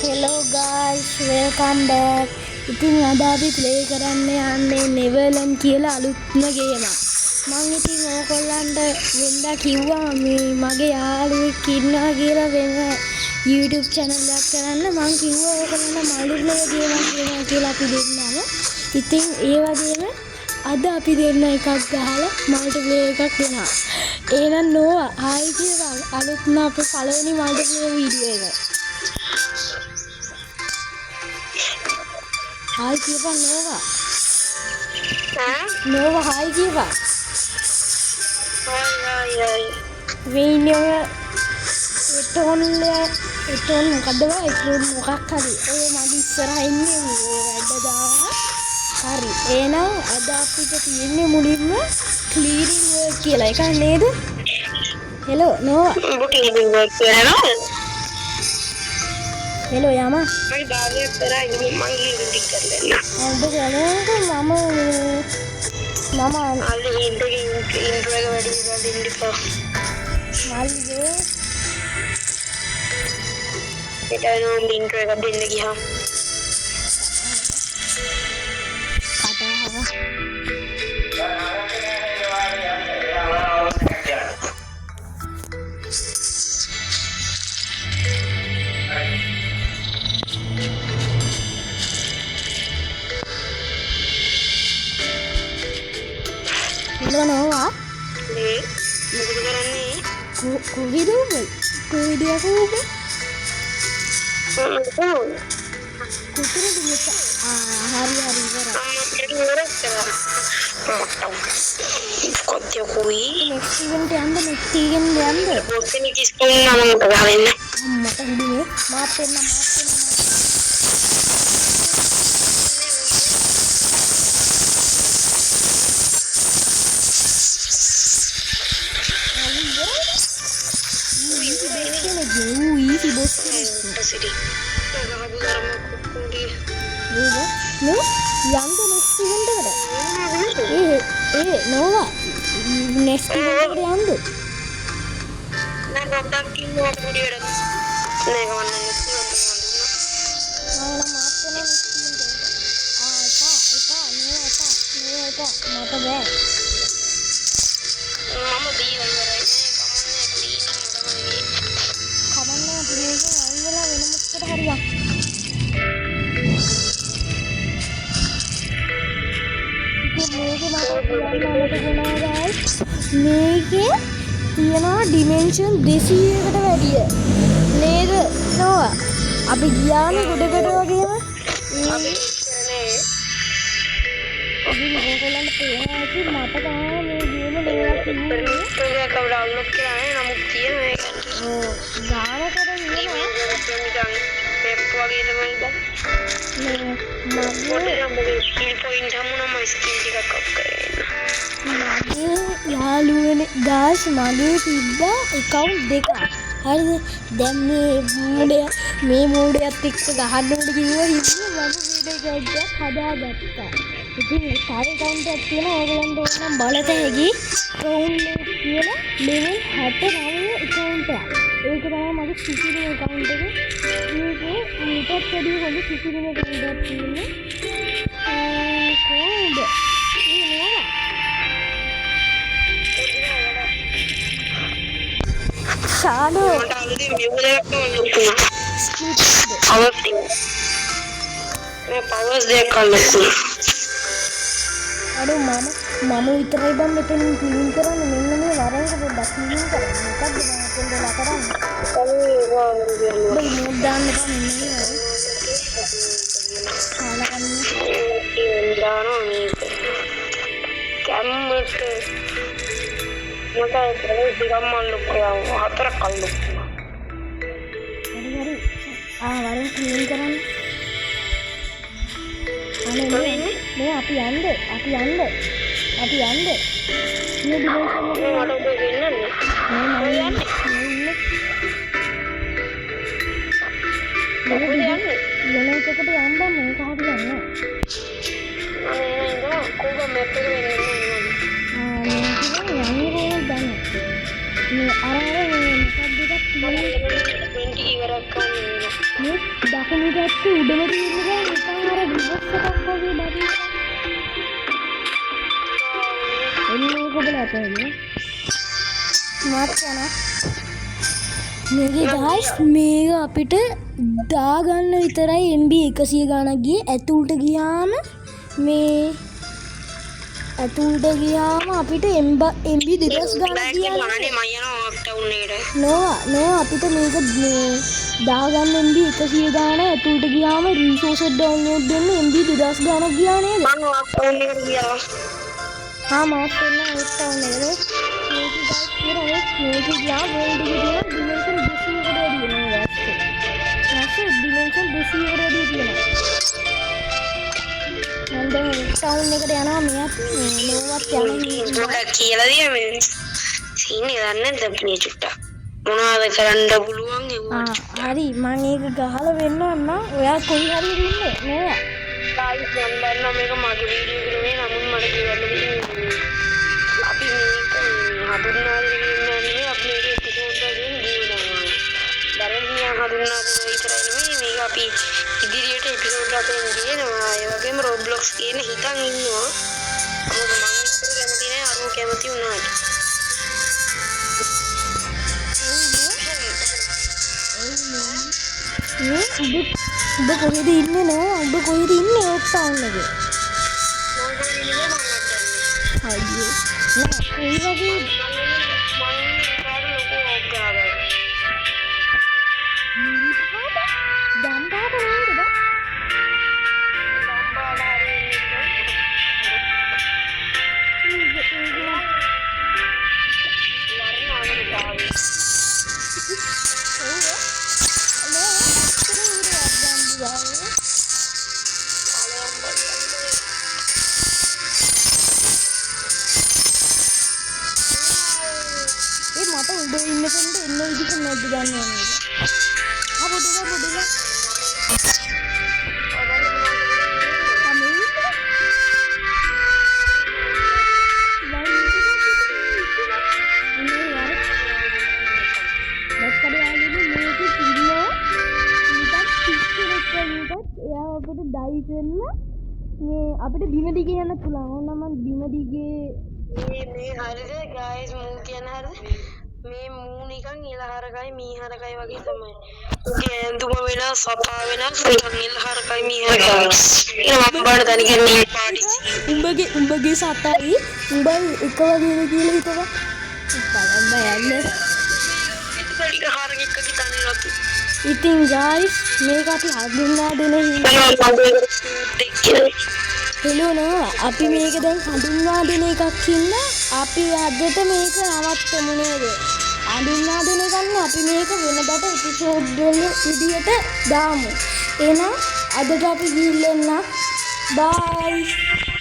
Hello guys, welcome back. ඉතින් අද අපි ප්ලේ කරන්න යන්නේ Neverland කියලා අලුත්ම ගේම. මම ඉතින් ඕගොල්ලන්ට වෙනදා කිව්වා මේ මගේ යාළුවෙක් ඉන්නවා කියලා වෙන YouTube channel එකක් කරන්න. මම කිව්වා ඕගොල්ලන්ට multiplayer ගේමක් වෙනවා කියලා අපි දෙන්නම. ඉතින් ඒ වගේම අද අපි දෙන්න එකක් ගහලා multiplayer එකක් දෙනවා. එහෙනම් නෝවා ආයි කියලා අලුත්ම අපේ පළවෙනි multiplayer වීඩියෝ එක. Hi Kiva Nova. Nova hi Kiva. Hi. Video එතොන් මොකද්ද වා එතොන් මොකක් හරි ඔය මගේ ඉස්සරහා ඉන්නේ වැඩ දාලා හරි එහෙනම් අද අපිට තියෙන්නේ මුලින්ම ක්ලීනින් වර්ක් කියලා එකක් නේද? හෙලෝ නෝවා ඔබ ක්ලීනින් වර්ක් කරනවා? හෙලෝ යම මම දාන්නේ කරා ඉන්නේ මම ක්ලීනින් කරලා ඔබ ගලන්ක මම අල්ල ඉන්ට්‍රෝ එක වැඩි කරලා ඉන්න ඉපා මල්ලේ ඒකනෝ ඉන්ට්‍රෝ එක දෙන්න ගියා Hello Nova. මොකද කරන්නේ? කොහෙද ඔබ? කොහෙද යකෝ ඔබ? කොතනද මෙත? හරි ඉවරයි. කොච්චර කුයි? next event යන්න. ඔතන කිස්කෝන් නම ගහන්න. මට හිදුනේ මාත් වෙන්න. easy boss city no යන්න next event එකට නෝවා next event එකට යන්න නෑ පොඩ්ඩක් කිව්වා පොඩි වැඩක් නෑ ගමන් next event එකට ආලා මාත් වෙන next event එකට මට බෑ මම බීලා ඉවරයි කමන්නේ මේක අයියලා වෙන මොකකට හරියක් මේකේ තියෙනවා ඩිමෙන්ෂන් 200කට වැඩිය නේද නෝවා අපි ගියානේ ගොඩකට වගේම අපි ඕගොල්ලන්ට පේනවා ඇති මට තමයි මේ ගේම නේවා කියන්නේ ඒක ඩවුන්ලෝඩ් කරානේ නමුත් තියෙන මේක ඔව් ගානකට ඉන්නවා නිකන් වෙබ් වගේ තමයි මගේ ස්කිල් පොයින්ට් හමුනම ස්කිල් ටිකක් අප් කරගෙන මගේ යාළුවනේ ගාස් මගේ තිබ්බා account දෙකක් හරිද දැන් මේ මෝඩයත් එක්ක ගහන්න උඩ කිව්වා හිතුවා මම වීඩියෝ එකක් හදාගත්තා ඉතින් තව account එකක් තියෙනවා ඕගොල්ලන්ට ඕනම් බලත හැකි account එක කියලා level 69 account එකක් ඒක තමයි මගේ සිසිලේ account එක මේකේ ඊටත් වැඩි හොඳ සිසිලේ account එකක් තියෙනවා කොහොමද Shadow. powers දෙකක් ලොකු. අර මම විතරයි දැන් මෙතන ක්ලීන් කරන්නේ මෙන්න මේ වරෙන් පොඩ්ඩක් ක්ලීන් කරන්න. මොකද්ද මම දෙලා කරන්නේ? බයි නෝඩ් දාන්න එපා මෙන්න මේ වරෙන්. දානවා මේක. කැම්මට මොකද දෙකම ලොකු හතරක් අල්ලු. හරි. වරෙන් ක්ලීන් කරන්න. අනේ අපි යන්න. මේ ඩිමෙන්ෂන් එක මට ඔබ දෙන්නන්නේ. මේ යන්නේ. එකට යන්න මේක හරියන්නේ. අනේ නේද කොහොම මැප් එක වෙන්නේ මේ අර මොකක්ද 20 ඉවරක් ගන්න මේ දකුණු පැත්තේ උඩම තියෙන එක නිකන් අර රිවර්ස් එකක් වගේ බඩේ. එන්නේ කොබල අපේ. මාත් යනවා. මේකේ ගයිස් මේක අපිට දාගන්න විතරයි MB 100 ගණක් ගියේ. ඇතුළට ගියාම මේ ඇතුළට ගියාම අපිට MB 2000 ගණක් ගියා. නෝ අපිට මේක මේ දාගන්න MB 100 ගණන් ඇතුළට ගියාම රිසෝසස් ඩවුන්ලෝඩ් වෙන්න MB 2000 ගණක් ගියා නේද? මම ටවුන් එකට ගියා. මාත් එන්න ඒ ටවුන් එකට. මේක ගයිස් කියලා මේක ගියා වර්ල්ඩ් එකට ඩිමෙන්ෂන් 200කට වැඩි වෙනවා. ඩිමෙන්ෂන් 200කට වැඩි තියෙනවා. මම දැන් ටවුන් එකට යනවා මෙයාත් නෝවත් යනවා. මොකක්ද කියලා දිය මේ සීනේ දන්නේ නැද්ද මේ චුට්ටා මොනවද කරන්න පුළුවන් ඒ හරි මම ඒක ගහලා වෙන්න ඕන ඔයා කොයි හරි ඉන්නේ නෝවා ගයිස් මම දන්නවා මේක මගේ වීඩියෝ එකේ නමුත් මට කියවන්න දෙන්නේ අපි මේක හඳුන්වාගෙන ඉන්නේ අපි මේක එපිසෝඩ් එකකින් දීනවා දරණියා හඳුන්වා දෙන විතරයි නෙමෙයි මේක අපි ඉදිරියට එපිසෝඩ් එකකින් දිනනවා ඒ වගේම Roblox කියන හිතන් ඉන්නවා මොකද මම ඉස්සර කැමති නෑ අරු කැමති වුණාට උඹ කොහෙද ඉන්නේ නෝ උඹ කොහෙද ඉන්නේ ඔක්ටවුන් එකේ අයියෝ නෑ ඒ වගේ දම්පාට නේද මට උඹ ඉන්න කෙනෙක් එන්න විදිහට නැද්ද ගන්න ඕනේ. පොඩිලා. අපිට බිම දිගේ යන්න පුළුවන්. ඕන නම් බිම දිගේ මේ හරිද ගයිස් මූ කියන හරිද මේ මූ නිකන් ඉලහරකයි මීහරකයි වගේ තමයි. ගෑඳුම වෙන සතා වෙන නිකන් ඉලහරකයි මීහරකයි. මම බාර තනිකර මේ පාටි. උඹගේ සතයි උඹ එක වගේද කියලා හිතවා. බලන්න යන්න. ඒක හරගෙක් කිතන්නේ නැතු. ඉතින් ගයිස් මේක අපි හඳුන්වා දෙන හින්දා හෙලෝ අපි මේක දැන් හඳුන්වා දෙන එකක් ඉන්න අපි අදට මේක නවත්තමු නේද? හඳුන්වා දෙන ගන්න අපි මේක වෙනදට එපිසෝඩ් වල විදියට දාමු. එහෙනම් අදට අපි ගිහින් එන්න. බයි.